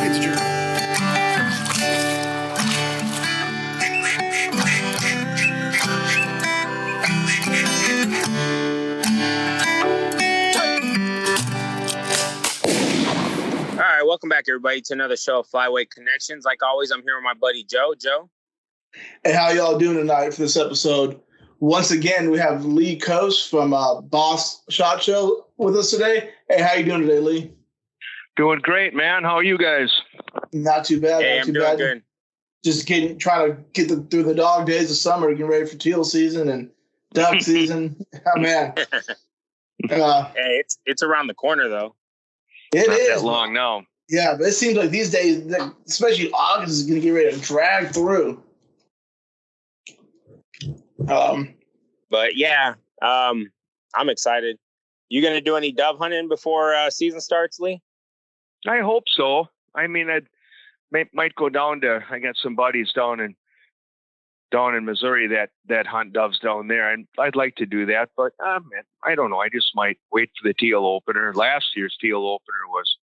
All right, welcome back, everybody, to another show of Flyweight Connections. Like always, I'm here with my buddy Joe. Joe? Hey, how y'all doing tonight for this episode? Once again, we have Lee Coase from Boss Shot Show with us today. Hey, how you doing today, Lee? Doing great, man. How are you guys? Not too bad. Hey, not too I'm doing bad. good. Just trying to get through the dog days of summer, getting ready for teal season and duck season. Oh, man. Hey, it's around the corner, though. It Not is that long now. Yeah, but it seems like these days, especially August, is going to get ready to drag through. But yeah, I'm excited. You gonna do any dove hunting before season starts, Lee? I hope so. I mean, I might go down to. I got some buddies down in Missouri that hunt doves down there, and I'd like to do that. But man, I don't know. I just might wait for the teal opener. Last year's teal opener was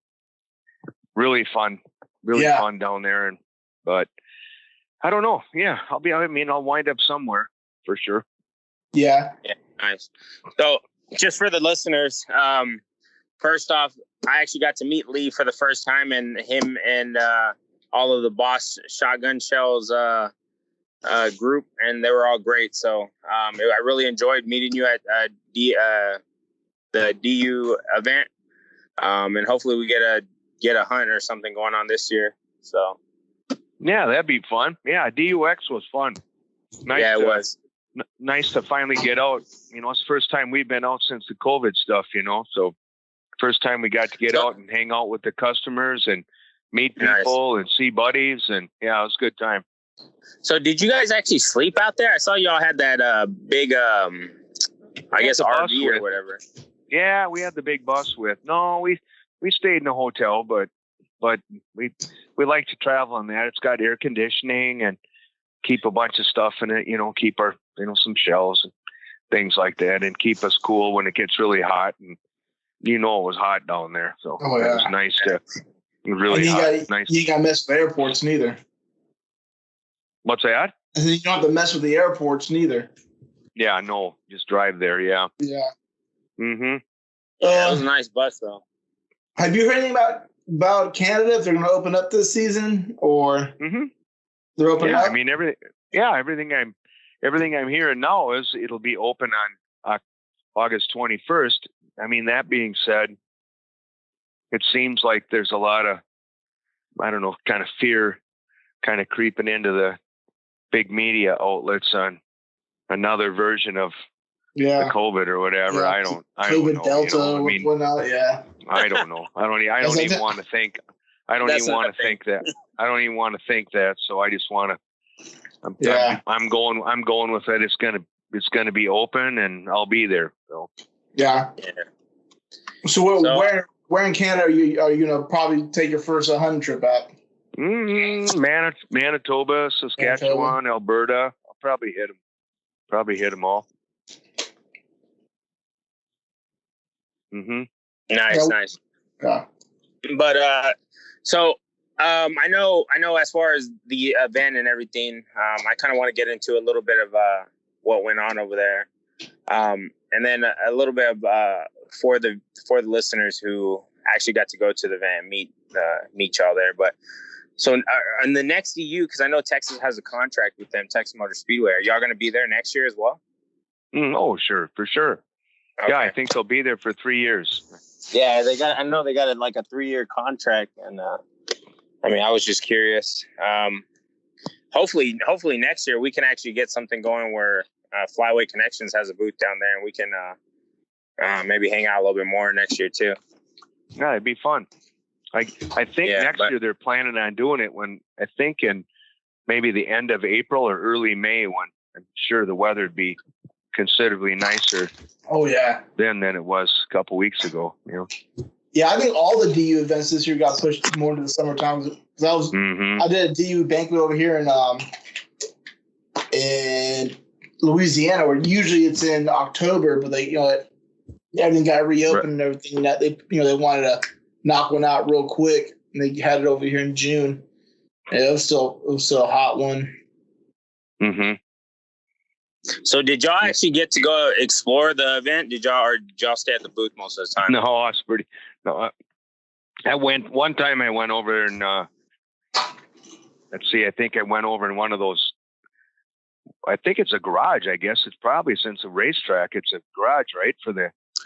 really fun, fun down there, but I don't know. Yeah, I'll wind up somewhere for sure. Yeah, nice. So, just for the listeners, first off, I actually got to meet Lee for the first time, and him and all of the Boss Shotgun Shells group, and they were all great. So I really enjoyed meeting you at the DU event, and hopefully we get a hunt or something going on this year. So yeah, that'd be fun. Yeah, DUX was fun. Nice. Yeah, it was nice to finally get out. It's the first time we've been out since the COVID stuff. So first time we got to get out and hang out with the customers and meet people and see buddies, and yeah, it was a good time. So did you guys actually sleep out there? I saw y'all had that big, I guess RV or whatever. Yeah, we had the big bus with. No, we stayed in a hotel, but we like to travel on that. It's got air conditioning and keep a bunch of stuff in it. Keep our some shells and things like that, and keep us cool when it gets really hot. And it was hot down there, so it was nice to really hot. Nice. You ain't got to mess with airports neither. What's that? I think you don't have to mess with the airports neither. Yeah, no, just drive there. Yeah. Yeah. Mm-hmm. Yeah, it was a nice bus, though. Have you heard anything about Canada? If they're going to open up this season, or they're opening up? I mean, everything I'm hearing now is it'll be open on August 21st. I mean, that being said, it seems like there's a lot of, I don't know, kind of fear kind of creeping into the big media outlets on another version of the COVID or whatever. Yeah. I don't COVID know. Delta, whatnot. Yeah. I don't know. I don't even want to think. I don't even want to think that. I don't even want to think that. So I just want to. I'm going with it. It's gonna be open, and I'll be there. So. Yeah. So where in Canada are you gonna probably take your first hunting trip at? Manitoba, Saskatchewan, Alberta. I'll probably hit them all. Nice. Yeah. But so I know as far as the event and everything, I kind of want to get into a little bit of what went on over there, and then a little bit of for the listeners who actually got to go to the event and meet y'all there. But so in the next EU, because I know Texas has a contract with them, Texas Motor Speedway. Are y'all going to be there next year as well? Oh, sure, for sure. Okay. Yeah, I think they'll be there for 3 years. Yeah, I know they got like a 3-year contract, and I was just curious. Hopefully next year we can actually get something going where Flyweight Connections has a booth down there, and we can maybe hang out a little bit more next year too. Yeah, it'd be fun. I think next year they're planning on doing it in maybe the end of April or early May, when I'm sure the weather would be considerably nicer. Oh yeah. Than it was a couple weeks ago. Yeah, I think all the DU events this year got pushed more into the summertime. I did a DU banquet over here in Louisiana, where usually it's in October, but they everything got reopened and everything. That they wanted to knock one out real quick and they had it over here in June. And it was still a hot one. Mm-hmm. So did y'all actually get to go explore the event? Did y'all stay at the booth most of the time? No, I was pretty. No, I went one time. I went over and let's see. I think I went over in one of those. I think it's a garage. I guess it's probably since a racetrack. It's a garage, right?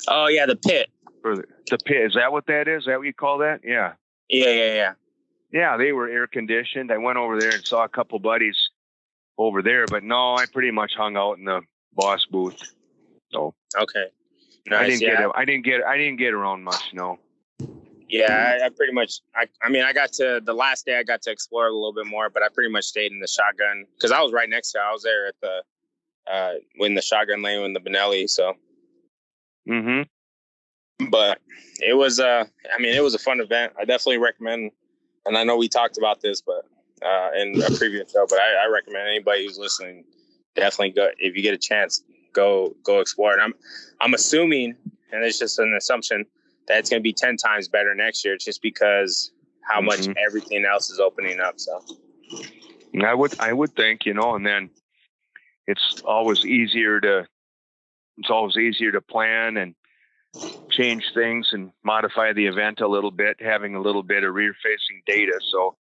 Oh yeah, the pit. For the pit. Is that what that is? Is that what you call that? Yeah. Yeah. Yeah, they were air conditioned. I went over there and saw a couple buddies over there, but no, I pretty much hung out in the Boss booth. So okay, nice. I didn't get around much. No. Yeah, I pretty much. I mean, I got to the last day. I got to explore a little bit more, but I pretty much stayed in the shotgun because I was right next to it. I was there at the in the shotgun lane with the Benelli. So. Mm-hmm. But it was it was a fun event. I definitely recommend, and I know we talked about this, but in a previous show, but I recommend anybody who's listening definitely go if you get a chance, go explore it. I'm assuming, and it's just an assumption, that it's going to be 10 times better next year, just because how much everything else is opening up. So I would think, and then it's always easier to plan and change things and modify the event a little bit, having a little bit of rear-facing data. So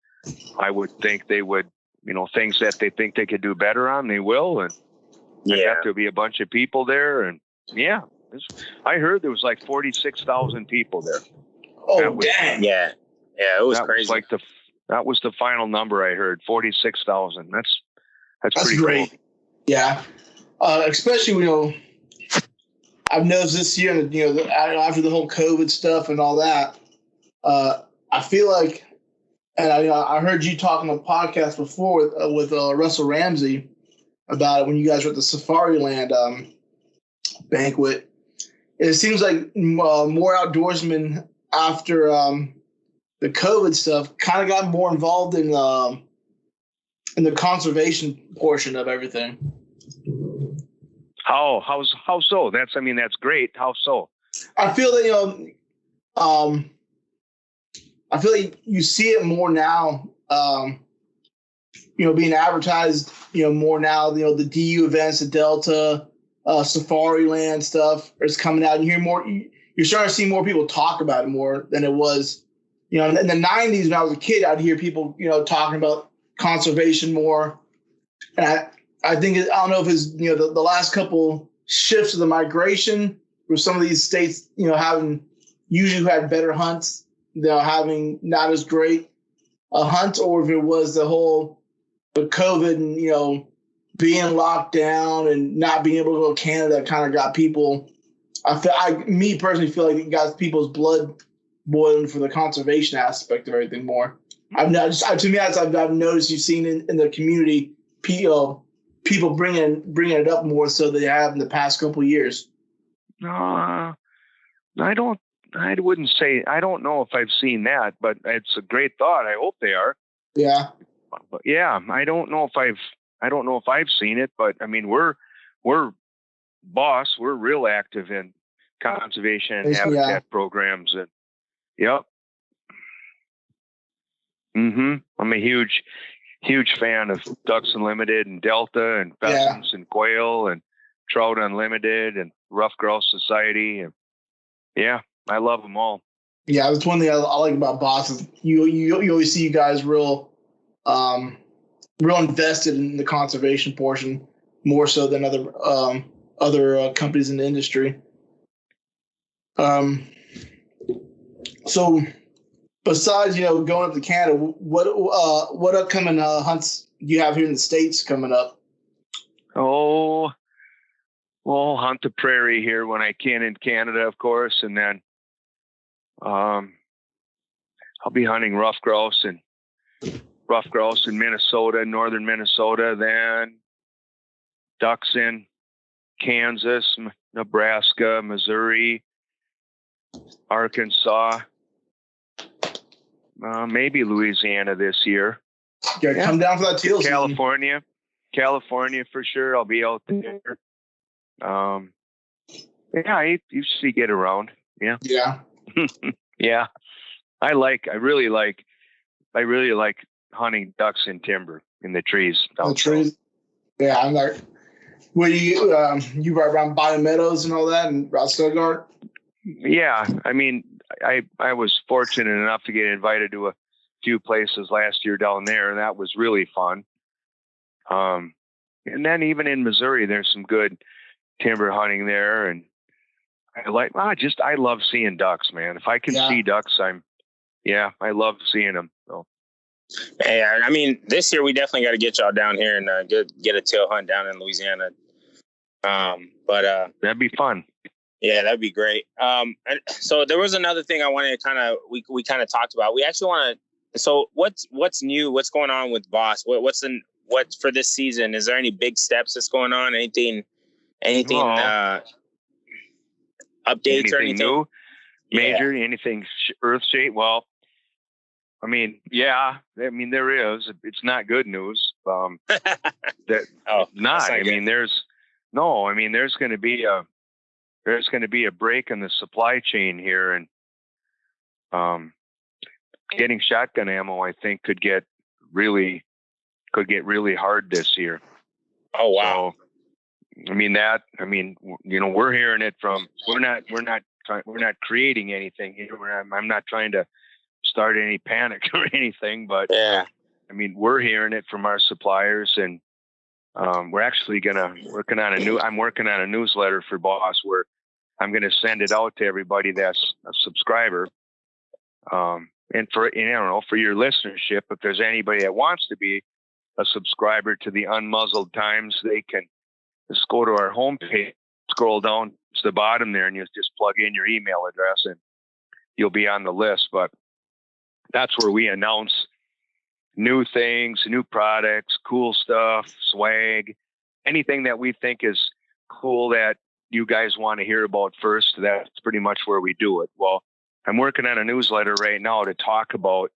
I would think they would, things that they think they could do better on, they will. And there'll be a bunch of people there. And I heard there was like 46,000 people there. Oh, dang. Yeah, it was crazy. That was the final number I heard, 46,000. That's pretty great. Cool. Yeah. Especially, I've noticed this year, after the whole COVID stuff and all that, I feel like, and I heard you talking on a podcast before with Russell Ramsey about it when you guys were at the Safariland banquet. It seems like more outdoorsmen after the COVID stuff kind of got more involved in the conservation portion of everything. How so? That's great. How so? I feel that I feel like you see it more now. Being advertised, more now. The DU events, the Delta, Safariland stuff is coming out. You hear more. You're starting to see more people talk about it more than it was. In the '90s when I was a kid, I'd hear people, talking about conservation more. And I think I don't know if it's the last couple shifts of the migration with some of these states having usually who had better hunts, having not as great a hunt, or if it was the COVID and being locked down and not being able to go to Canada kind of got people. Me personally feel like it got people's blood boiling for the conservation aspect of everything more. I've noticed you've seen in the community people bringing it up more so than they have in the past couple of years. I wouldn't say. I don't know if I've seen that, but it's a great thought. I hope they are. Yeah. But yeah, I don't know if I've seen it, but I mean, we're Boss. We're real active in conservation and habitat programs, and yep. I'm a huge fan of Ducks Unlimited and Delta and pheasants and quail and Trout Unlimited and Rough Grouse Society. And yeah, I love them all. Yeah, that's one thing I like about Boss is you always see you guys real invested in the conservation portion more so than other companies in the industry. So besides, going up to Canada, what upcoming hunts do you have here in the States coming up? Oh, well, hunt the prairie here when I can in Canada, of course, and then I'll be hunting rough grouse in Minnesota, northern Minnesota, then ducks in Kansas, Nebraska, Missouri, Arkansas, maybe Louisiana this year. Come down for that teal season. California for sure. I'll be out there. I usually get around. Yeah. Yeah. Yeah. I really like really like hunting ducks in timber in the trees. The trees. Yeah, I'm like, where you right around Bio Meadows and all that, and around Stuttgart. Yeah, I mean, I was fortunate enough to get invited to a few places last year down there, and that was really fun. And then even in Missouri, there's some good timber hunting there, and I love seeing ducks, man. If I can see ducks, I love seeing them. So. Yeah, I mean, this year we definitely got to get y'all down here and get a tail hunt down in Louisiana. But that'd be fun. Yeah, that'd be great. And so there was another thing I wanted to we kind of talked about. We actually want to. So what's new? What's going on with Boss? What for this season? Is there any big steps that's going on? Anything updates anything or anything new, major, anything earth shape? Well, I mean, yeah. I mean, there is. It's not good news. There's going to be a break in the supply chain here, and getting shotgun ammo, I think, could get really hard this year. Oh wow! So, we're hearing it from. We're not creating anything here. I'm not trying to start any panic or anything, but yeah. I mean, we're hearing it from our suppliers, and we're actually I'm working on a newsletter for Boss where I'm going to send it out to everybody that's a subscriber. And for your listenership, if there's anybody that wants to be a subscriber to the Unmuzzled Times, they can just go to our homepage, scroll down to the bottom there, and you just plug in your email address, and you'll be on the list. But that's where we announce new things, new products, cool stuff, swag, anything that we think is cool that you guys want to hear about first. That's pretty much where we do it. Well, I'm working on a newsletter right now to talk about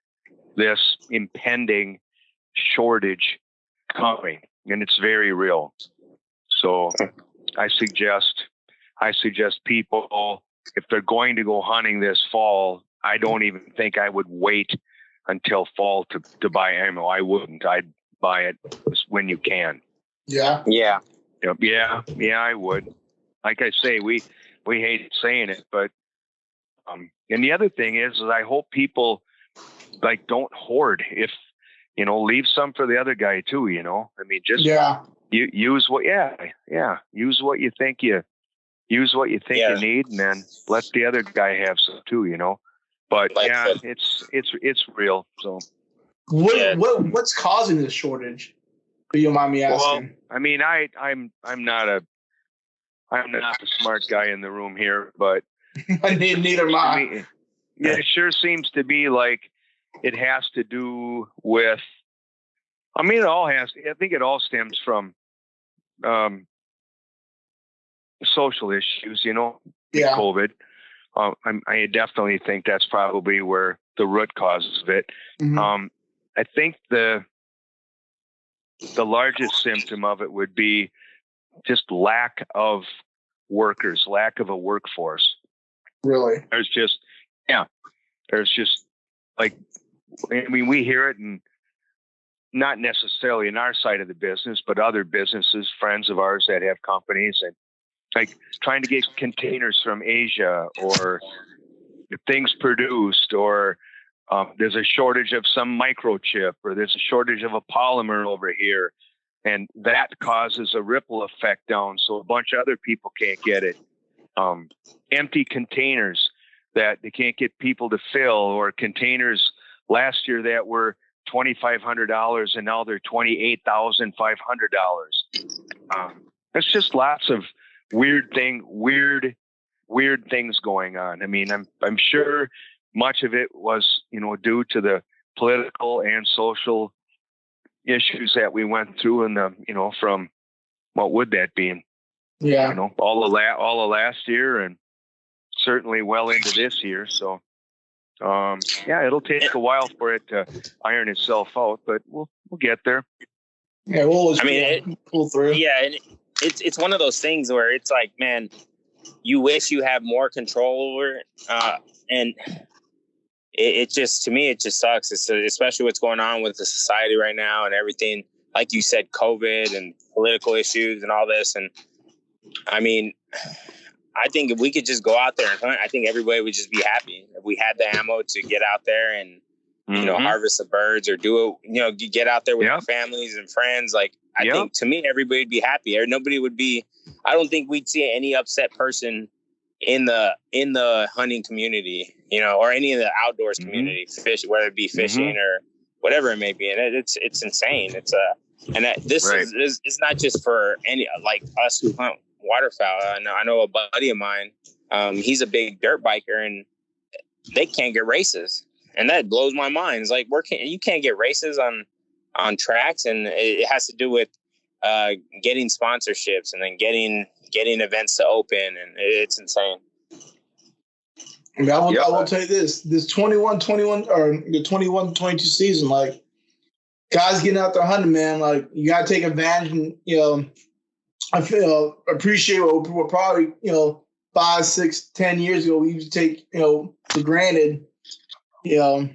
this impending shortage coming, and it's very real. So I suggest people, if they're going to go hunting this fall, I don't even think I would wait until fall to buy ammo. I wouldn't. I'd buy it when you can. Yeah. Yeah. Yeah, I would. Like I say, we hate saying it, but and the other thing is I hope people don't hoard. If leave some for the other guy too. I mean, just use what use what you think you need, and then let the other guy have some too. But it's real. So what's causing this shortage? If you don't mind me asking. Well, I mean, I'm not the smart guy in the room here, but neither am I. Yeah, it sure seems to be like it has to do with. I mean, I think it all stems from social issues. COVID. I definitely think that's probably where the root causes of it. Mm-hmm. I think the largest symptom of it would be just lack of workers, lack of a workforce. Really? There's just we hear it, and not necessarily in our side of the business, but other businesses, friends of ours that have companies, and trying to get containers from Asia, or things produced, or there's a shortage of some microchip, or there's a shortage of a polymer over here. And that causes a ripple effect down. So a bunch of other people can't get it. Empty containers that they can't get people to fill, or containers last year that were $2,500 and now they're $28,500. It's just lots of weird things going on. I mean, I'm sure much of it was, due to the political and social issues that we went through in the, from what would that be? Yeah. All of last year, and certainly well into this year. So, it'll take a while for it to iron itself out, but we'll get there. Yeah, pull through. Yeah, and it's one of those things where it's like, man, you wish you have more control over it, and it just, to me, it just sucks. It's especially what's going on with the society right now and everything. Like you said, COVID and political issues and all this. And I mean, I think if we could just go out there and hunt, I think everybody would just be happy. If we had the ammo to get out there and, you know, harvest the birds or do it, you know, get out there with our families and friends. Like, I think to me, everybody would be happy. Nobody would be, I don't think we'd see any upset person in the hunting community, you know, or any of the outdoors community, fish, whether it be fishing or whatever it may be. And it's insane. It's this is it's not just for any, like us who hunt waterfowl. I know a buddy of mine, he's a big dirt biker and they can't get races. And that blows my mind. It's like, you can't get races on tracks, and it has to do with getting sponsorships and then getting events to open, and it's insane. I mean, I will tell you this 21-21 or the 21-22 season, like guys getting out there hunting, man, like you got to take advantage. And, you know, I feel appreciate what probably, you know, 5, 6, 10 years ago we used to take, you know, for granted. You know,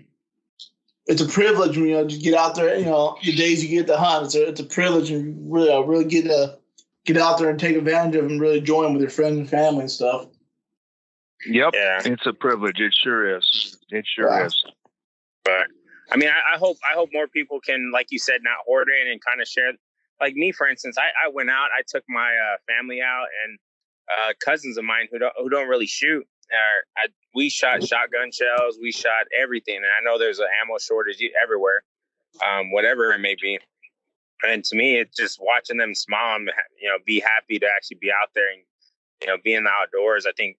it's a privilege when, you know, just get out there, you know, the days you get to hunt. It's a privilege, and really get out there and take advantage of them and really join with your friends and family and stuff. Yep. Yeah. It's a privilege. It sure is. It sure is. But I mean, I hope more people can, like you said, not hoard it and kind of share. Like me, for instance, I went out, I took my family out, and cousins of mine who don't really shoot. We shot shotgun shells. We shot everything. And I know there's an ammo shortage everywhere, whatever it may be. And to me, it's just watching them smile and, you know, be happy to actually be out there and, you know, be in the outdoors. I think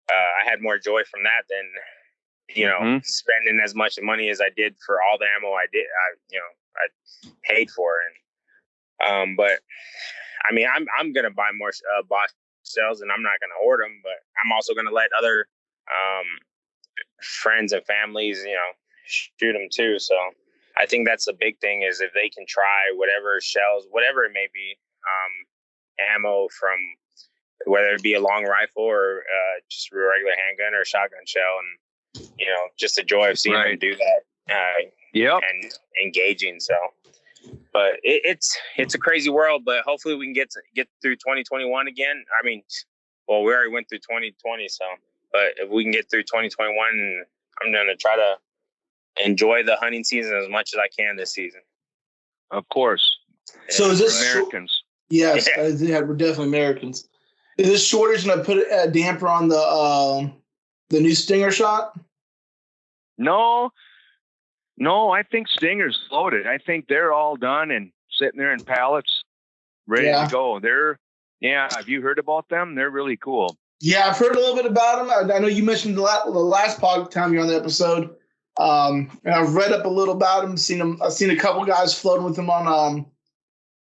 I had more joy from that than, you know, spending as much money as I did for all the ammo I paid for. And, but I mean, I'm going to buy more Bosch shells, and I'm not going to hoard them, but I'm also going to let other friends and families, you know, shoot them too. So I think that's the big thing, is if they can try whatever shells, whatever it may be, ammo, from whether it be a long rifle or just a regular handgun or shotgun shell, and, you know, just the joy of seeing them do that and engaging. So, but it's a crazy world, but hopefully we can get through 2021 again. I mean, well, we already went through 2020, so, but if we can get through 2021, I'm going to try to enjoy the hunting season as much as I can this season. Of course. So is this Americans? Yes, we're definitely Americans. Is this shortage going to put a damper on the new Stinger shot? No, I think Stinger's loaded. I think they're all done and sitting there in pallets, ready to go. Have you heard about them? They're really cool. Yeah, I've heard a little bit about them. I know you mentioned the last time you're on the episode. And I've read up a little about them. I've seen a couple guys floating with them on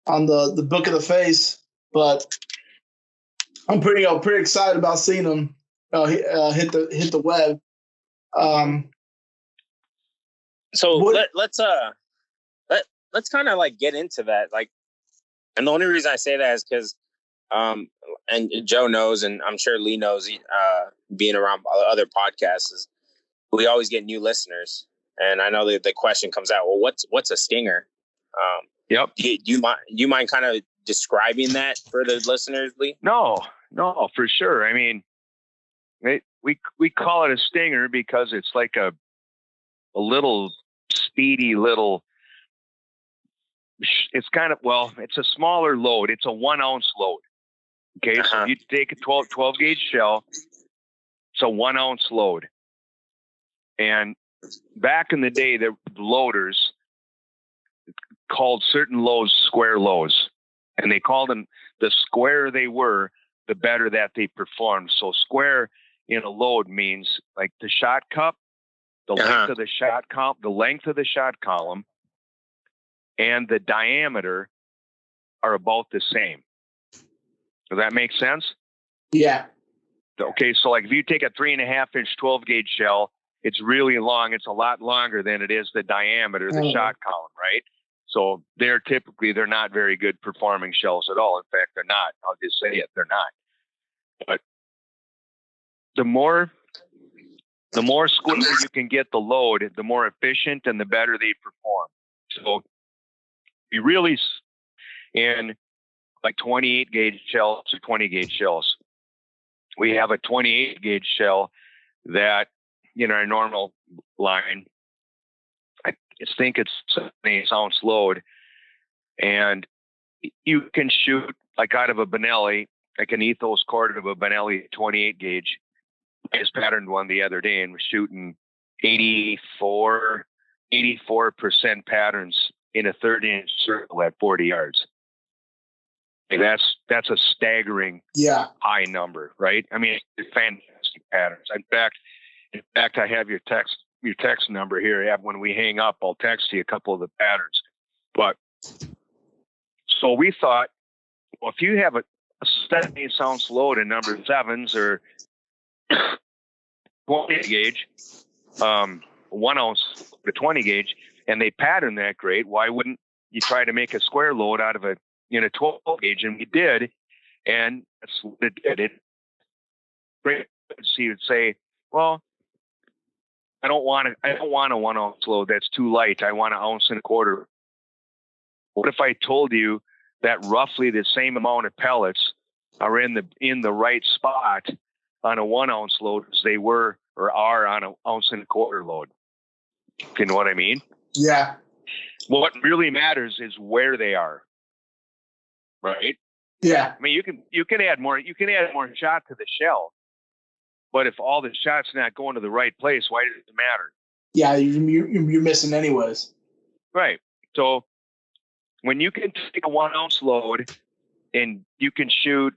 the Book of the Face, but I'm pretty excited about seeing them hit the web. So let's kind of like get into that. Like, and the only reason I say that is because, and Joe knows, and I'm sure Lee knows, being around other podcasts, is we always get new listeners. And I know that the question comes out, well, what's a stinger? Yep. Do you mind kind of describing that for the listeners, Lee? No, for sure. I mean, we call it a stinger because it's like a little speedy little, it's kind of, well, it's a smaller load. It's a 1 ounce load. Okay. So you take a 12 gauge shell. It's a 1 ounce load. And back in the day, the loaders called certain lows square lows, and they called them, the squarer they were, the better that they performed. So square in a load means like the shot cup, the length of the shot column, and the diameter are about the same. Does that make sense? Yeah. Okay. So like if you take a 3.5 inch 12 gauge shell, it's really long. It's a lot longer than it is the diameter, the shot column, right? So they're not very good performing shells at all. In fact, they're not. I'll just say it. They're not. But the more The more square you can get the load, the more efficient and the better they perform. So you really in like 28 gauge shells or 20 gauge shells. We have a 28 gauge shell that in our normal line, I think it's 7/8 ounce load, and you can shoot like out of a Benelli, like an Ethos cord of a Benelli 28 gauge. I just patterned one the other day and was shooting 84% patterns in a 30-inch circle at 40 yards. Like that's a staggering high number, right? I mean, it's fantastic patterns. In fact, I have your text number here. When we hang up, I'll text you a couple of the patterns. But so we thought, well, if you have a 7/8 ounce load in number 7s or 20 gauge, 1 ounce to 20 gauge, and they pattern that great, why wouldn't you try to make a square load out of a 12 gauge? And we did, and that's what it did. Great. So you'd say, well, I don't want a 1 ounce load. That's too light. I want 1.25 ounces. What if I told you that roughly the same amount of pellets are in the right spot on a 1 ounce load as they were or are on a 1.25 ounce load? You know what I mean? Yeah. What really matters is where they are. Right? Yeah. I mean, you can add more shot to the shell, but if all the shot's not going to the right place, why does it matter? Yeah, you're missing anyways. Right. So when you can take a 1 ounce load and you can shoot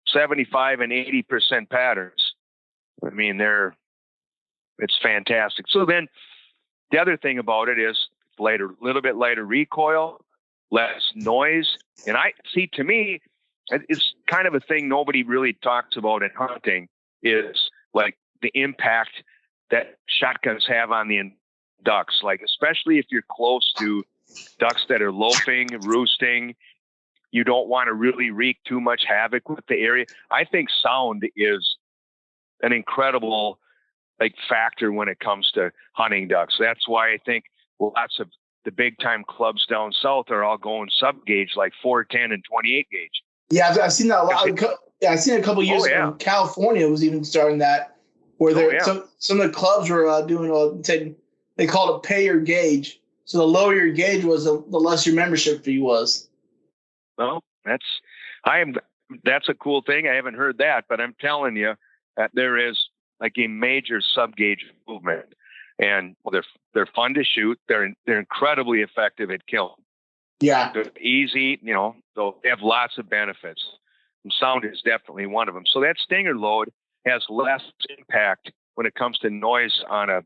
75 and 80% patterns, I mean, it's fantastic. So then the other thing about it is a little bit lighter recoil, less noise. And to me, it's kind of a thing nobody really talks about in hunting is like the impact that shotguns have on the ducks, like especially if you're close to ducks that are loafing, roosting. You don't want to really wreak too much havoc with the area. I think sound is an incredible factor when it comes to hunting ducks. That's why I think lots of the big time clubs down south are all going sub gauge, like 410 and 28 gauge. Yeah, I've seen that a lot. I've seen it a couple of years ago. California was even starting that, where some of the clubs were doing they called it pay your gauge. So the lower your gauge was, the less your membership fee was. Well, that's a cool thing. I haven't heard that, but I'm telling you that there is like a major sub gauge movement, and they're fun to shoot. They're incredibly effective at killing. Yeah, they're easy. So they have lots of benefits. And sound is definitely one of them. So that Stinger load has less impact when it comes to noise on a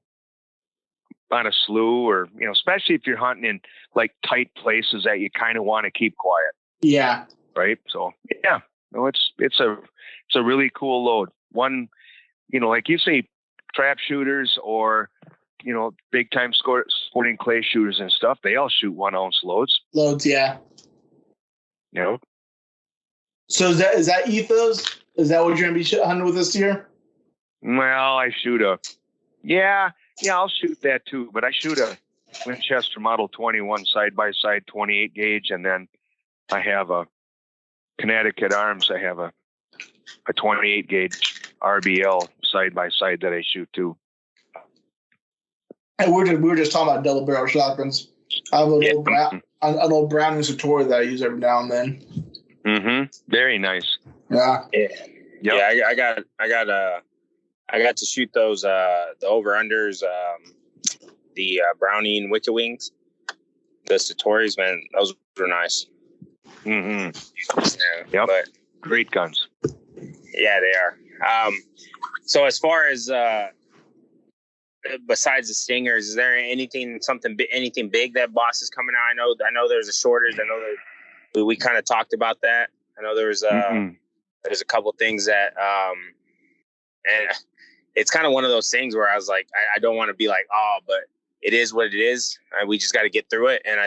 slough, or especially if you're hunting in like tight places that you kind of want to keep quiet. Yeah. Right. So yeah, no, it's a really cool load. One, like you say, trap shooters or big time sporting clay shooters and stuff, they all shoot 1 ounce loads. Yeah. So is that Ethos? Is that what you're gonna be hunting with this year? Well, I shoot I'll shoot that too, but I shoot a Winchester Model 21 side-by-side 28 gauge, and then I have a Connecticut Arms. I have a 28 gauge RBL side-by-side that I shoot too. And we were just talking about double barrel shotguns. I have an old Browning Satori that I use every now and then. Mm-hmm. Very nice. Yeah. Yeah. Yep. Yeah. I got to shoot those the over unders, the Browning Wicked Wings, the Satoris, man. Those were nice. Mm-hmm. Yeah. Yep. But great guns. Yeah, they are. So as far as besides the Stingers, is there anything big that Boss is coming out? I know there's a shortage. I know that we kind of talked about that. I know there's a couple things that and it's kind of one of those things where I was like, I don't want to be like, oh, but it is what it is. We just got to get through it. And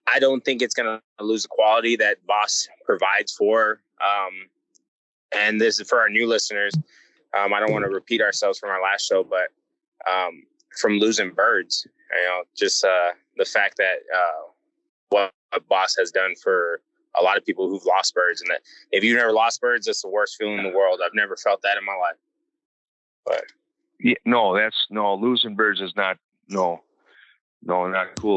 I don't think it's going to lose the quality that Boss provides for. And this is for our new listeners. I don't want to repeat ourselves from our last show, but from losing birds, just the fact that what Boss has done for a lot of people who've lost birds, and that if you've never lost birds, it's the worst feeling in the world. I've never felt that in my life. But yeah, losing birds is not cool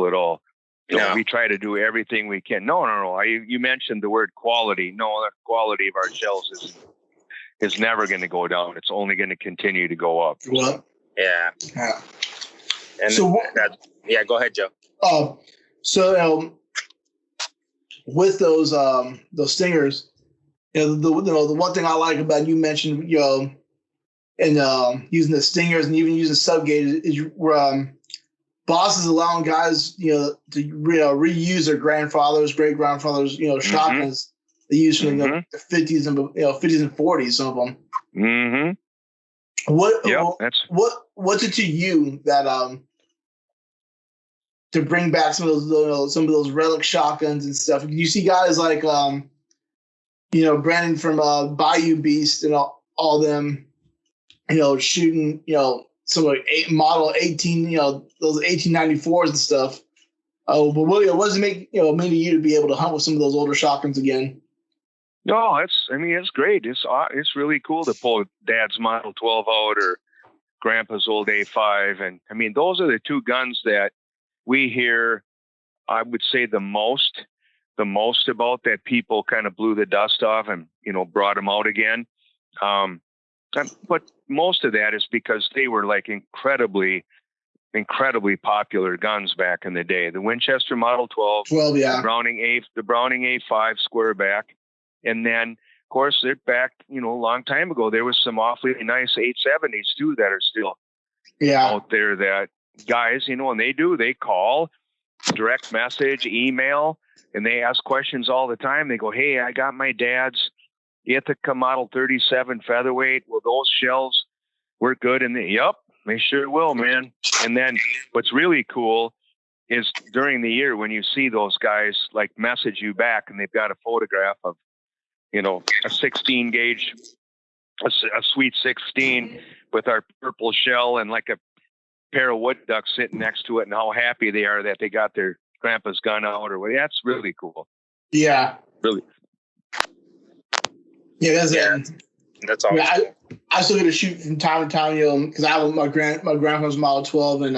at all. No. We try to do everything we can. No. You mentioned the word quality. No, the quality of our shells is never going to go down. It's only going to continue to go up. Well, yeah. And so go ahead, Joe. So with those stingers, the one thing I like about you mentioned, and using the stingers and even using sub gauge is Boss is allowing guys, to reuse their grandfathers, great grandfathers, shotguns they used from the 50s and 50s and 40s, some of them. Mm-hmm. What's it to you that to bring back some of those relic shotguns and stuff? You see guys like Brandon from Bayou Beast and all them, shooting some like model 18, those 1894s and stuff. But what does it make maybe you to be able to hunt with some of those older shotguns again? No, it's great. It's really cool to pull Dad's Model 12 out or Grandpa's old A5, and those are the two guns that we hear, I would say, the most about, that people kind of blew the dust off and brought them out again. But most of that is because they were like incredibly popular guns back in the day. The Winchester Model 12, yeah. the Browning A5 square back, and then of course they're back. A long time ago there was some awfully nice 870s too that are still out there. That guys, and they call, direct message, email, and they ask questions all the time. They go, "Hey, I got my dad's Ithaca Model 37 featherweight. Will those shells work good?" And yep, they sure will, man. And then what's really cool is during the year when you see those guys like message you back and they've got a photograph of, a 16 gauge, a sweet 16 with our purple shell and like a pair of wood ducks sitting next to it, and how happy they are that they got their grandpa's gun out, or that's really cool. Yeah. Really. Yeah, that's all. I still get to shoot from time to time, because I have my grandpa's Model 12 and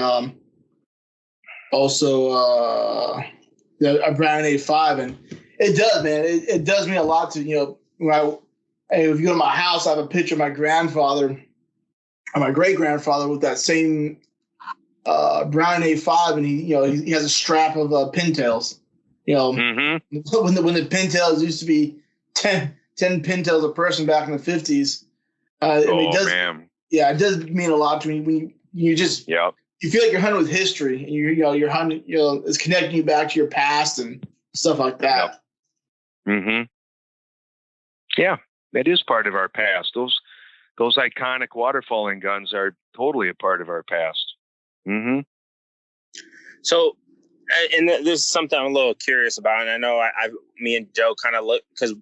also a Brown A5, and it does, man. It does mean a lot to if you go to my house, I have a picture of my grandfather or my great grandfather with that same Brown A5, and he has a strap of pintails. When the pintails used to be 10 pintails a person back in the 50s. It does mean a lot to me when you just you feel like you're hunting with history, and you're hunting, it's connecting you back to your past and stuff like that. Yeah, that is part of our past. Those iconic waterfalling guns are totally a part of our past. So, and this is something I'm a little curious about, and I know me and Joe kind of look, because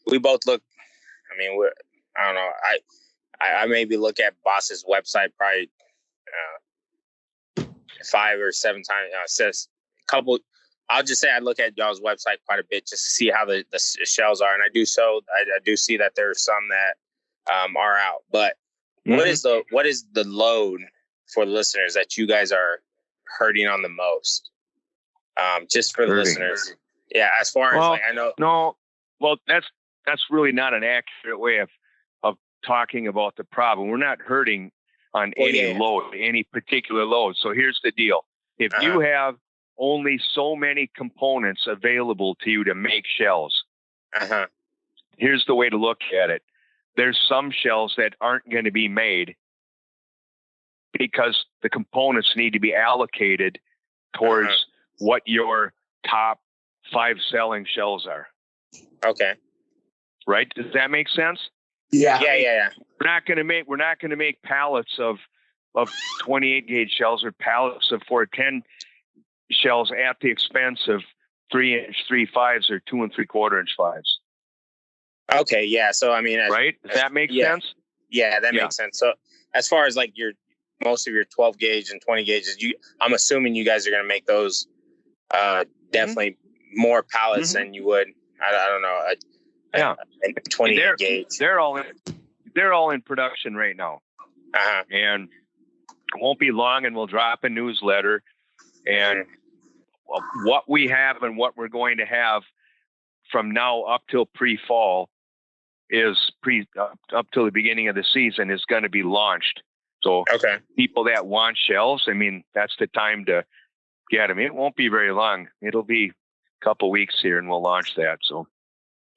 we both look. I don't know. I maybe look at Boss's website probably 5 or 7 times. It says a couple. I'll just say I look at y'all's website quite a bit just to see how the shells are, and I do see that there's some that are out. But what is the load for the listeners that you guys are hurting on the most? Just for the listeners. Yeah, as far as I know. No, well, that's really not an accurate way of talking about the problem. We're not hurting on any load, any particular load. So here's the deal. If you have only so many components available to you to make shells, here's the way to look at it. There's some shells that aren't going to be made because the components need to be allocated towards what your top 5 selling shells are. Okay. Right? Does that make sense? Yeah. We're not going to make pallets of 28 gauge shells or pallets of 410 shells at the expense of 3-inch 3.5s or 2 3/4 inch 5s. Okay. Yeah. So, right? Does that make sense? Yeah, that makes sense. So as far as like most of your 12 gauge and 20 gauges, I'm assuming you guys are going to make those definitely more pallets than you would. I don't know. A 20 gauge. They're all in production right now, and it won't be long, and we'll drop a newsletter. And what we have and what we're going to have from now up till pre-fall is up till the beginning of the season is going to be launched. So people that want shelves, I mean, that's the time to get them. It won't be very long. It'll be a couple weeks here and we'll launch that. So,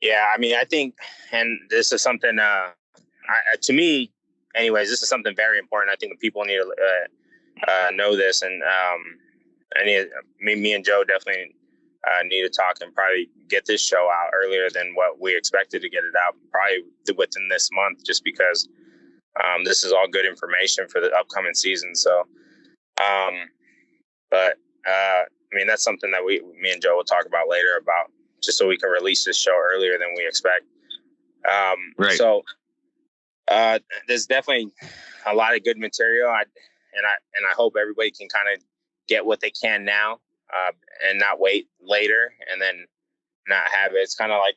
yeah, I mean, I think, and this is something, to me anyways, this is something very important. I think the people need to know this. And me and Joe definitely need to talk and probably get this show out earlier than what we expected to get it out, probably within this month, just because this is all good information for the upcoming season. So, but I mean, that's something that me and Joe will talk about later, about just so we can release this show earlier than we expect. Right. So there's definitely a lot of good material. I hope everybody can kind of get what they can now, and not wait later and then not have it. It's kind of like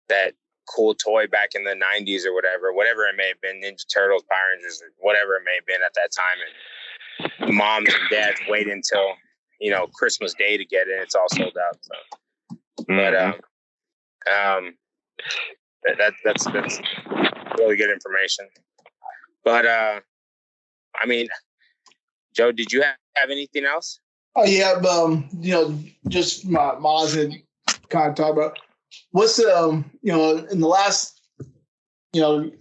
that cool toy back in the 90s or whatever it may have been, Ninja Turtles, Power Rangers, or whatever it may have been at that time. And moms and dads wait until, Christmas Day to get it. It's all sold out. So, but that's really good information. But I mean, Joe, did you have anything else? Oh yeah, just Moz had kind of talk about what's in the last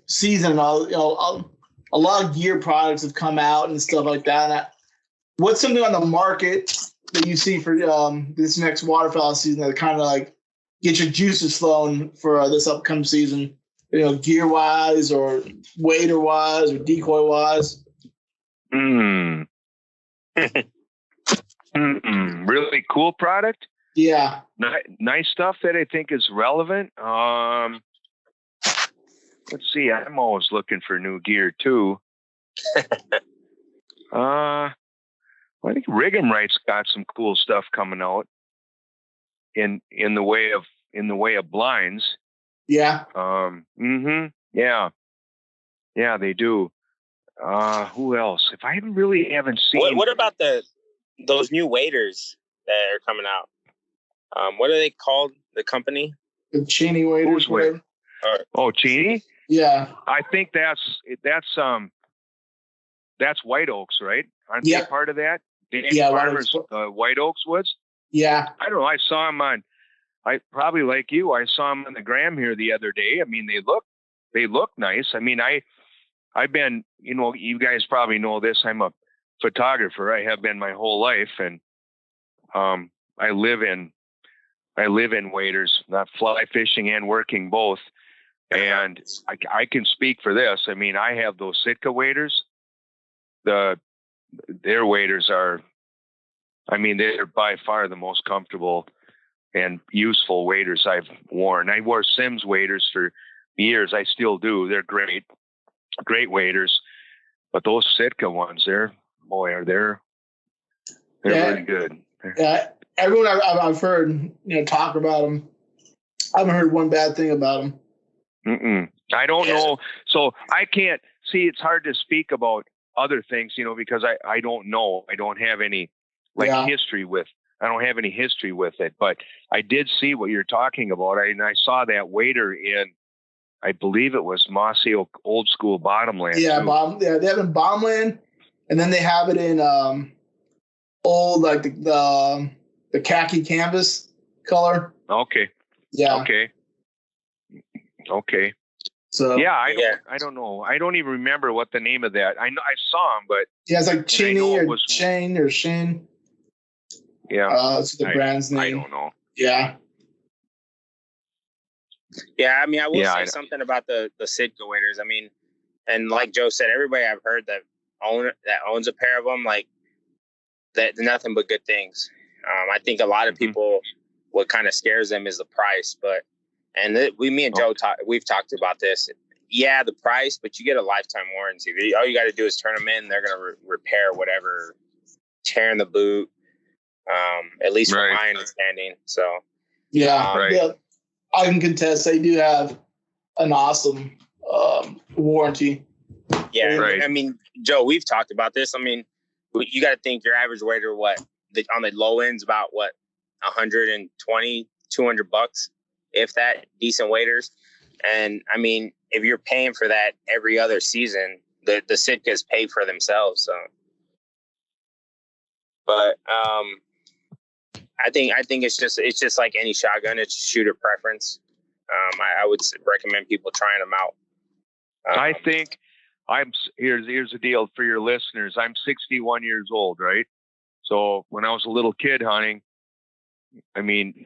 season, a lot of gear products have come out and stuff like that. And what's something on the market that you see for this next waterfowl season that kind of like get your juices flowing for this upcoming season? Gear wise or wader wise or decoy wise. Really cool product. Yeah. Nice stuff that I think is relevant. Let's see. I'm always looking for new gear too. I think Rig'em-Right's got some cool stuff coming out in the way of blinds. Yeah. Yeah, they do. Who else? If I haven't seen. What about those new waders that are coming out? What are they called? The company? The Cheney waders. Oh, Cheney? Yeah. I think that's White Oaks, right? Aren't they part of that? Farmers, White Oaks Woods. Yeah. I don't know. I saw them I probably like you. I saw them on the gram here the other day. I mean, they look nice. I mean, I've been, you guys probably know this. I'm a photographer. I have been my whole life, and I live in waders, not fly fishing and working both. And I can speak for this. I mean, I have those Sitka waders. Their waders are, I mean, they're by far the most comfortable and useful waders I've worn. I wore Simms waders for years. I still do. They're great waders. But those Sitka ones, they're really good. Yeah, everyone I've heard, talk about them. I haven't heard one bad thing about them. I don't know. So I can't see. It's hard to speak about other things, because I don't know. I don't have any history with. I don't have any history with it. But I did see what you're talking about. I saw that wader in, I believe it was Mossy Oak Old School Bottomland. Yeah, they have it in Bottomland, and then they have it in old, like the khaki canvas color. Okay. Yeah. Okay. So I don't know. I don't even remember what the name of that. I know I saw him, but it's like Cheney or Shane or Shane. Yeah. It's the brand's name. I don't know. Yeah. Yeah, I mean, I will say something about the Sitka waders. I mean, and like Joe said, everybody I've heard that owns a pair of them, like that, nothing but good things. I think a lot of people, what kind of scares them is the price, but me and Joe we've talked about this. yeah, the price, but you get a lifetime warranty. All you got to do is turn them in. They're going to repair whatever tear in the boot. At least from my understanding. So yeah, yeah, I can contest they do have an awesome warranty. Yeah, I mean, Joe, we've talked about this. I mean, you got to think your average waiter, on the low end's about what, 120, $200, if that, decent waiters. And I mean, if you're paying for that every other season, the Sitkas pay for themselves. So, but I think it's just like any shotgun. It's shooter preference. I would recommend people trying them out. I think here's the deal for your listeners. I'm 61 years old, right? So when I was a little kid hunting, I mean,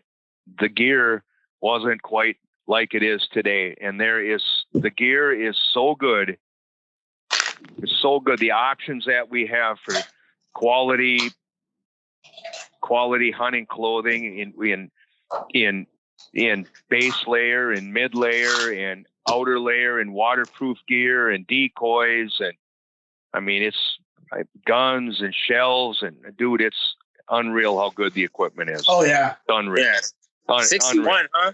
the gear wasn't quite like it is today. And the gear is so good. It's so good. The options that we have for quality hunting clothing in base layer and mid layer and outer layer and waterproof gear and decoys. And I mean, it's guns and shells and dude, it's unreal how good the equipment is. Oh yeah. It's unreal. Yeah. 61, unreal. Huh?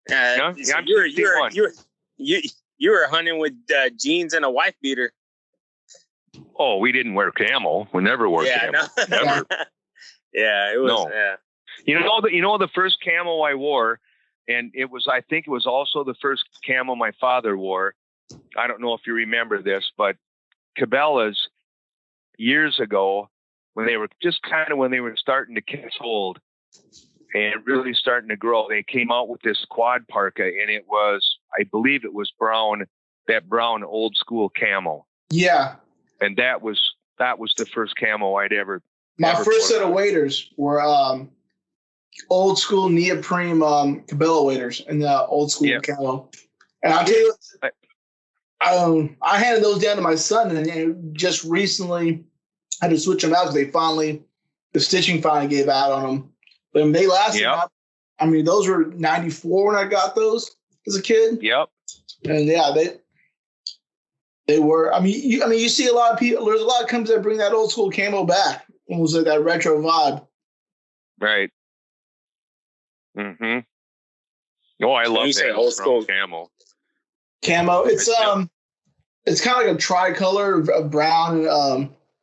Yeah, so I'm you were hunting with jeans and a wife beater. Oh, we didn't wear camo. We never wore camo. No. Never. Yeah, it was. No. Yeah. You know the first camo I wore, and I think it was also the first camo my father wore. I don't know if you remember this, but Cabela's years ago, when they were starting to catch hold and really starting to grow, they came out with this quad parka, and it was, I believe it was brown, that brown old school camo. Yeah. And that was the first camo I'd ever. My first set of waders were old school neoprene Cabela waders and the old school camo. And I'll tell you, I handed those down to my son, and just recently had to switch them out because the stitching finally gave out on them. But they lasted. I mean, those were 94 when I got those as a kid. Yep. And yeah, they were. I mean, you see a lot of people. There's a lot of companies that bring that old school camo back. It was like that retro vibe. Right. Mm-hmm. Oh, I love that old school camo. Camo. It's kind of like a tricolor of brown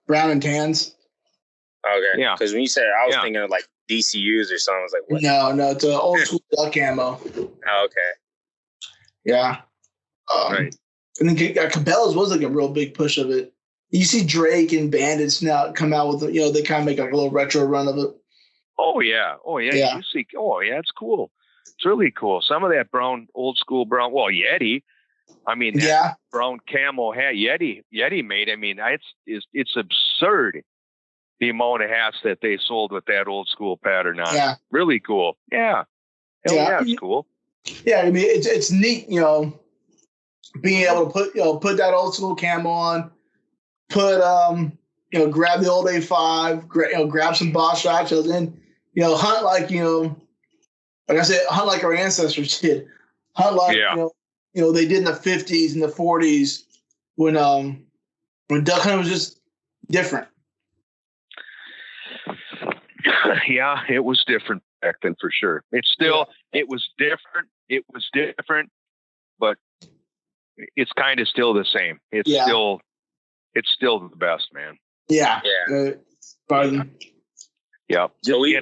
and tans. Okay. Yeah. Because when you said, I was thinking of like DCUs or something. I was like, what? No, it's an old school duck camo. Oh, okay. Yeah. Right. And then Cabela's was like a real big push of it. You see Drake and Bandits now come out with, they kind of make like a little retro run of it. Oh yeah. You see, it's cool. It's really cool. Some of that old school brown, Yeti. I mean, that brown camo hat Yeti made. I mean, it's absurd the amount of hats that they sold with that old school pattern on. Yeah. Really cool. Yeah. It's cool. Yeah, I mean, it's neat, being able to put that old school camo on, grab the old A5, grab some Bosch shotguns, and hunt like I said, hunt like our ancestors did, hunt like they did in the 50s and the 40s when duck hunting was just different. Yeah, it was different back then for sure. It was different. It was different, but it's kind of still the same. It's still the best, man. Yeah. Yeah. So we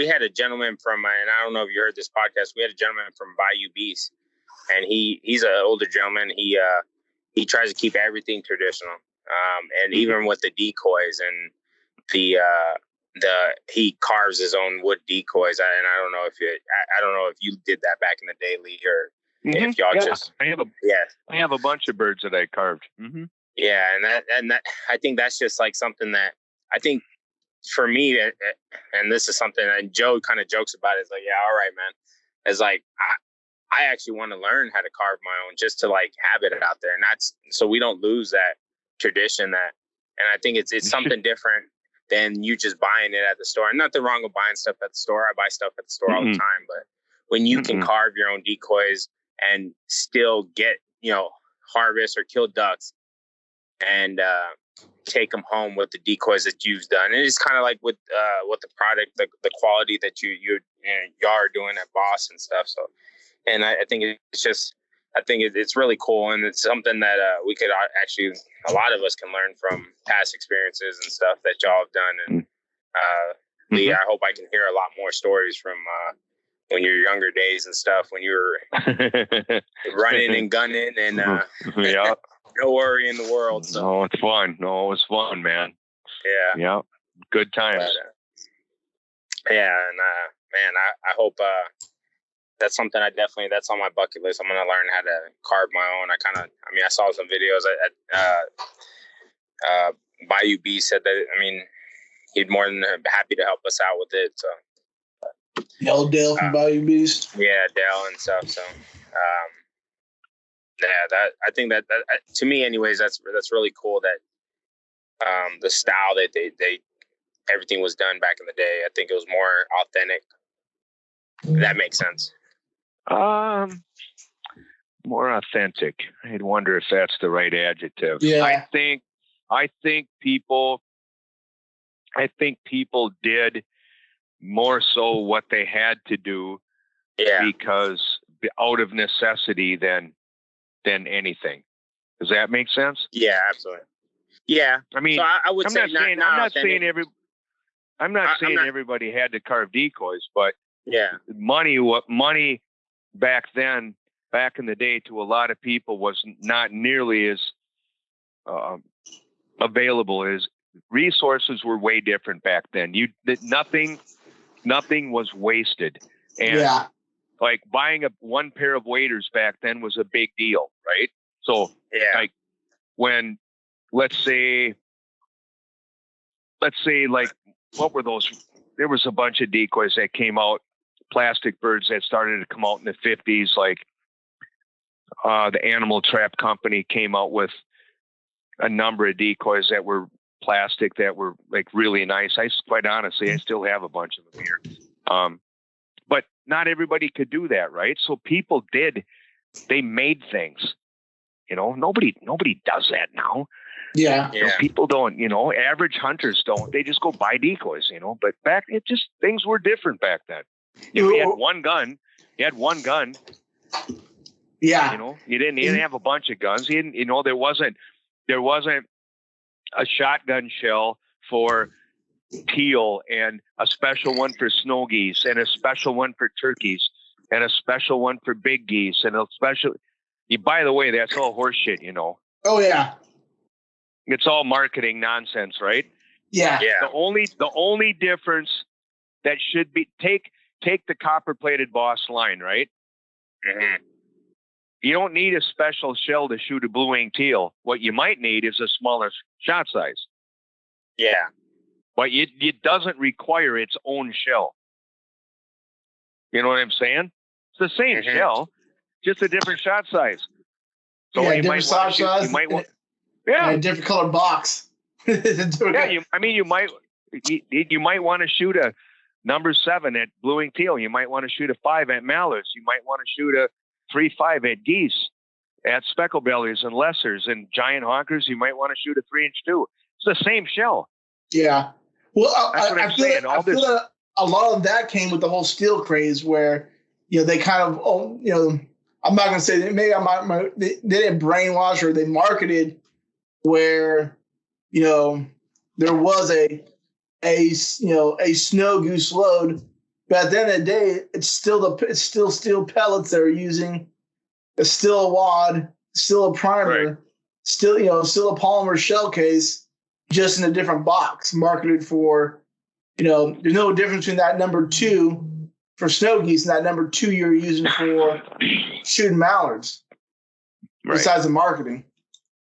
had a gentleman from, and I don't know if you heard this podcast. We had a gentleman from Bayou Beast, and he's an older gentleman. He tries to keep everything traditional, and even with the decoys and he carves his own wood decoys. And I don't know if you did that back in the day, Lee, or if y'all just. I have a bunch of birds that I carved. Mm-hmm. Yeah, and that I think that's just like something that I think for me, and this is something that Joe kind of jokes about. It's like, yeah, all right, man. It's like I actually want to learn how to carve my own just to like have it out there, and that's so we don't lose that tradition. And I think it's something different than you just buying it at the store. And nothing wrong with buying stuff at the store. I buy stuff at the store all the time, but when you can carve your own decoys, and still get, harvest or kill ducks and take them home with the decoys that you've done. And it's kind of like with the product, the quality that you are doing at Boss and stuff. So, and I think it's really cool, and it's something that we could actually, a lot of us can learn from past experiences and stuff that y'all have done. And Lee, I hope I can hear a lot more stories from when your younger days and stuff, when you were running and gunning and yeah. No worry in the world. So. No, it's fun. No, it was fun, man. Yeah. Yeah. Good times. But, and man, I hope that's something that's on my bucket list. I'm going to learn how to carve my own. I saw some videos at Bayou B said that, he'd more than happy to help us out with it. So. Dale from Bayou Beast. Yeah, Dale and stuff. So, I think that to me, anyways, that's really cool that the style that they everything was done back in the day. I think it was more authentic. That makes sense. More authentic. I'd wonder if that's the right adjective. Yeah. I think people did more so what they had to do, because out of necessity than anything. Does that make sense? Yeah, absolutely. Yeah, I mean, so I would say I'm not saying everybody had to carve decoys, but money back then, back in the day, to a lot of people was not nearly as available. As resources were way different back then. Nothing was wasted, and like buying one pair of waders back then was a big deal, right? So like when let's say like, what were those? There was a bunch of decoys that came out, plastic birds that started to come out in the 50s. Like the Animal Trap Company came out with a number of decoys that were plastic that were like really nice. Quite honestly, I still have a bunch of them here. But not everybody could do that, right? So people they made things. Nobody does that now. Yeah. People don't, average hunters don't. They just go buy decoys, but back, things were different back then. You had one gun. Yeah. You didn't have a bunch of guns. There wasn't a shotgun shell for teal and a special one for snow geese and a special one for turkeys and a special one for big geese and a special. By the way, that's all horse shit, Oh yeah. It's all marketing nonsense, right? Yeah. The only difference that should be take the copper-plated Boss line, right? Mm-hmm. You don't need a special shell to shoot a blue-winged teal. What you might need is a smaller shot size. Yeah. But it doesn't require its own shell. You know what I'm saying? It's the same shell, just a different shot size. So you might want to shoot. You might want. Yeah, a different color box. You might want to shoot a number 7 at blue-winged teal. You might want to shoot a 5 at mallards. You might want to shoot a 3.5 at geese, at speckle bellies and lessers and giant honkers. You might want to shoot a 3-inch too. It's the same shell. Yeah. Well, I feel that a lot of that came with the whole steel craze, where they kind of I'm not gonna say that, maybe they didn't brainwash, or they marketed where there was a snow goose load, but at the end of the day, it's still steel pellets they're using. It's still a wad, still a primer, right. still a polymer shell case, just in a different box, marketed for. There's no difference between that number 2 for snow geese and that number 2 you're using for shooting mallards. Right. Besides the marketing,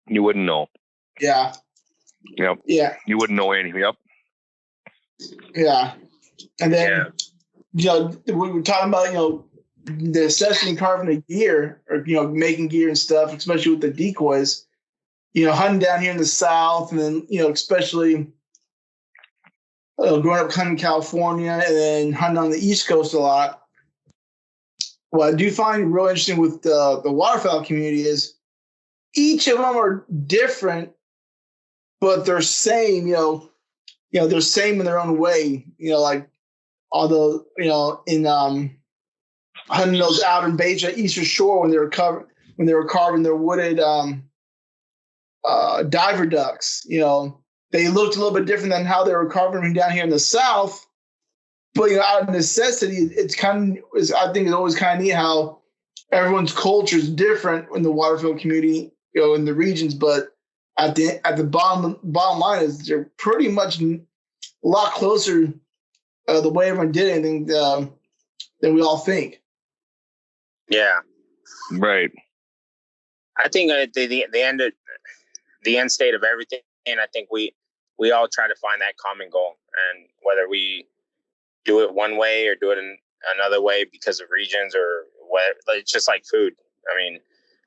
you wouldn't know. Yeah. Yep. Yeah. You wouldn't know anything. Yep. Yeah. And then, we were talking about, the necessity of carving a gear, or, making gear and stuff, especially with the decoys, hunting down here in the South, and then, especially growing up hunting in California and then hunting on the East Coast a lot. what I do find real interesting with the waterfowl community is each of them are different, but they're same. They're same in their own way. Like although in hunting those outer bays at Eastern Shore when they were carving their wooded diver ducks. They looked a little bit different than how they were carving them down here in the South. But out of necessity, I think it's always kind of neat how everyone's culture is different in the waterfowl community, in the regions. But at the bottom line is they're pretty much a lot closer the way everyone did anything than we all think. Yeah, right. I think the end state of everything, and I think we all try to find that common goal, and whether we do it one way or do it in another way because of regions or what, it's just like food. I mean,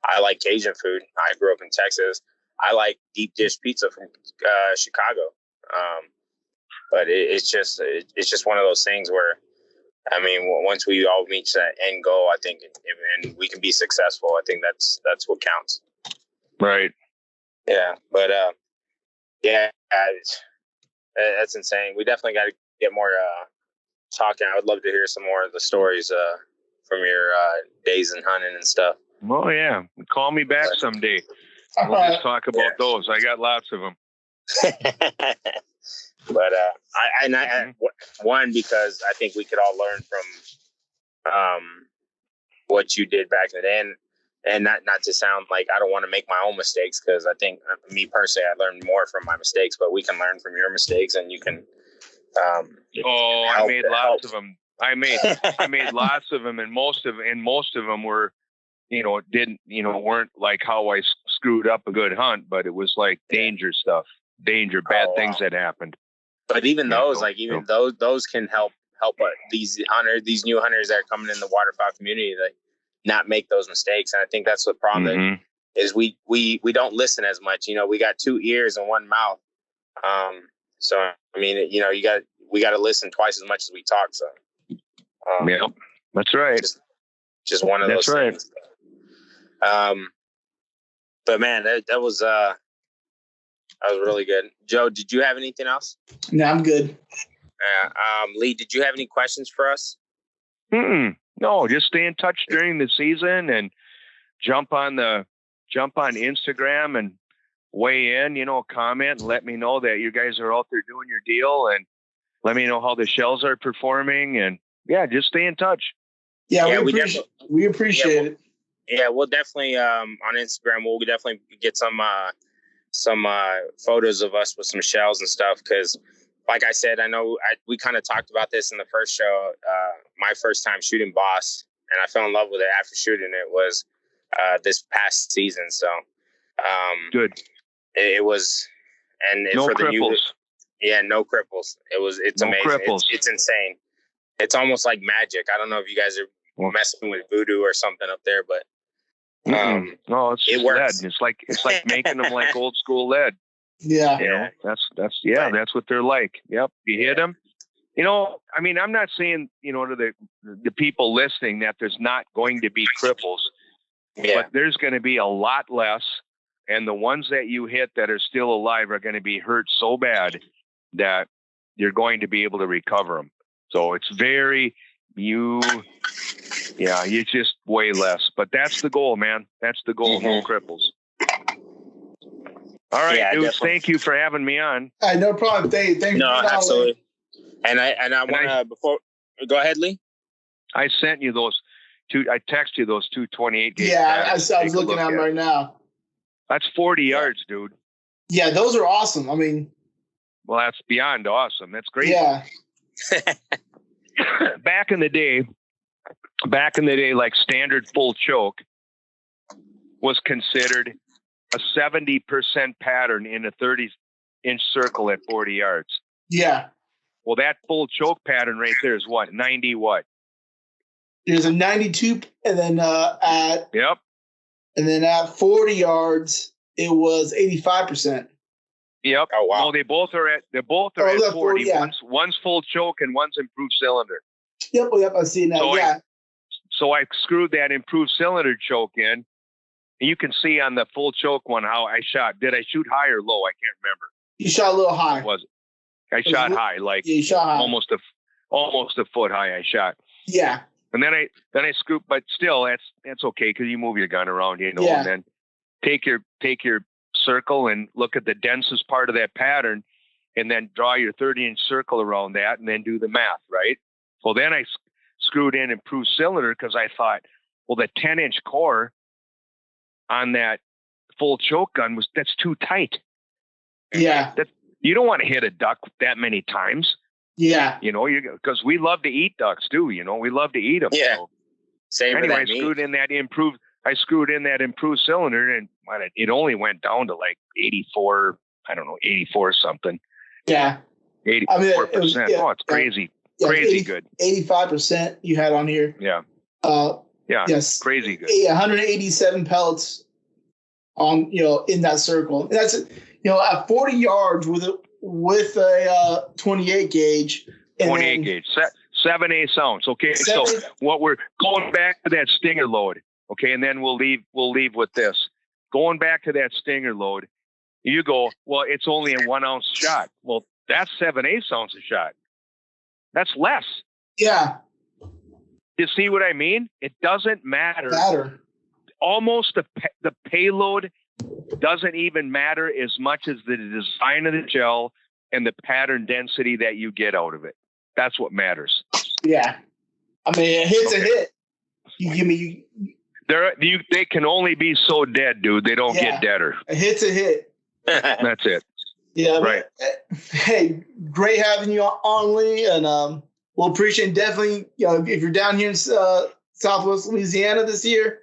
I like Cajun food. I grew up in Texas. I like deep dish pizza from Chicago. But it's just one of those things where, I mean, once we all reach that end goal, I think, and we can be successful, I think that's what counts. Right. Yeah. But that's insane. We definitely got to get more talking. I would love to hear some more of the stories from your days in hunting and stuff. Oh yeah, call me back someday. We'll just talk about those. I got lots of them. But one, because I think we could all learn from what you did back in the day, and not to sound like I don't want to make my own mistakes, because I think me personally, I learned more from my mistakes, but we can learn from your mistakes, and you can. I made lots of them. I made lots of them, and most of them were, weren't like how I screwed up a good hunt, but it was like danger stuff, bad things that happened. But even those, those can help these new hunters that are coming in the waterfowl community, that not make those mistakes. And I think that's the problem is we don't listen as much. We got two ears and one mouth. So I mean, we got to listen twice as much as we talk. So yeah, that's right. Just one of those things. But man, that was really good. Joe, did you have anything else? No, I'm good. Lee, did you have any questions for us? No, just stay in touch during the season and jump on Instagram and weigh in, comment, and let me know that you guys are out there doing your deal, and let me know how the shells are performing, and just stay in touch. Yeah, we appreciate it. Yeah, we'll definitely on Instagram. We'll definitely get some photos of us with some shells and stuff, because, like I said, I know we kind of talked about this in the first show. My first time shooting Boss, and I fell in love with it after shooting it, was this past season. So good. It was, and no for cripples. No cripples. It's no amazing. Cripples. It's insane. It's almost like magic. I don't know if you guys are messing with voodoo or something up there, but no, it's it works. lead. It's like making them like old school lead. Yeah. That's what they're like. Yep. You hit them. I mean, I'm not saying, to the people listening that there's not going to be cripples, but there's going to be a lot less. And the ones that you hit that are still alive are going to be hurt so bad that you're going to be able to recover them. So it's you just way less, but that's the goal, man. That's the goal. No cripples. All right, dudes. Definitely. Thank you for having me on. No problem. Thank you. No, absolutely. And I want to, before, go ahead, Lee. I sent you those two. I texted you those 228 gauge. Yeah, I was looking at them right now. That's 40 yards, dude. Yeah, those are awesome. I mean, well, that's beyond awesome. That's great. Yeah. Back in the day, like standard full choke was considered a 70% pattern in a 30-inch circle at 40 yards. Yeah. Well, that full choke pattern right there is what? 90 what? There's a 92, and then Yep. And then at 40 yards, it was 85%. Yep. Oh wow. No, they both are at 40. Yeah. One's full choke and one's improved cylinder. Yep. I see now. So I screwed that improved cylinder choke in. And you can see on the full choke one how I shot. Did I shoot high or low? I can't remember. You shot a little high. What was it? I shot high, like you shot high. almost a foot high. I shot. Yeah. And then I scoop, but still that's okay because you move your gun around, you know, Yeah. and then take your circle and look at the densest part of that pattern, and then draw your 30-inch circle around that, and then do the math, right? Well, then I screwed in improved cylinder because I thought, well, the 10-inch core on that full choke gun that's too tight. Yeah. You don't want to hit a duck that many times. Yeah. You know, because we love to eat ducks too. You know, we love to eat them. Yeah. So. Same Anyway, with that I screwed in that improved cylinder, and it only went down to like 84. I don't know, 84 something. Yeah. 84%. Oh, it's crazy. Yeah, Crazy good. 85% you had on here. Yeah. Yeah. Yes. Crazy good. 187 pellets on, in that circle. And that's, at 40 yards with a 28 gauge. 28 gauge. 7/8 ounce. Okay. So what we're going back to that Stinger load. Okay. And then we'll leave with this. Going back to that Stinger load, you go, well, it's only a 1 ounce shot. Well, that's 7/8 ounce a shot. That's less. Yeah. You see what I mean? It doesn't matter. Almost the payload doesn't even matter as much as the design of the gel and the pattern density that you get out of it. That's what matters. Yeah. I mean, a hit's a hit. You give me. They can only be so dead, dude. They don't get deader. A hit's a hit. That's it. Yeah. Right. Hey, great having you on, Lee. And we'll appreciate definitely, if you're down here in Southwest Louisiana this year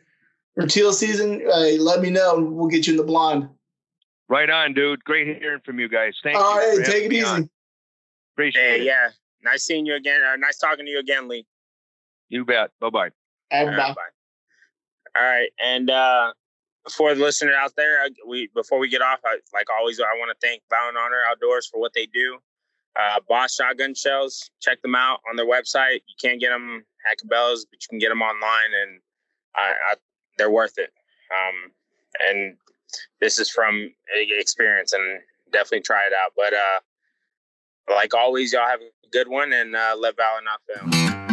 for teal season, let me know and we'll get you in the blind. Right on, dude. Great hearing from you guys. Thank you. All right. Take it easy. On. Appreciate it. Yeah. Nice seeing you again. Nice talking to you again, Lee. You bet. Bye-bye. Bye. Bye. All right. And for the listener out there, before we get off, like always, I want to thank Vow and Honor Outdoors for what they do. Boss Shotgun Shells, check them out on their website. You can't get them at Cabela's, but you can get them online, and they're worth it. And this is from experience, and definitely try it out. But like always, y'all have a good one, and let Valor not fail.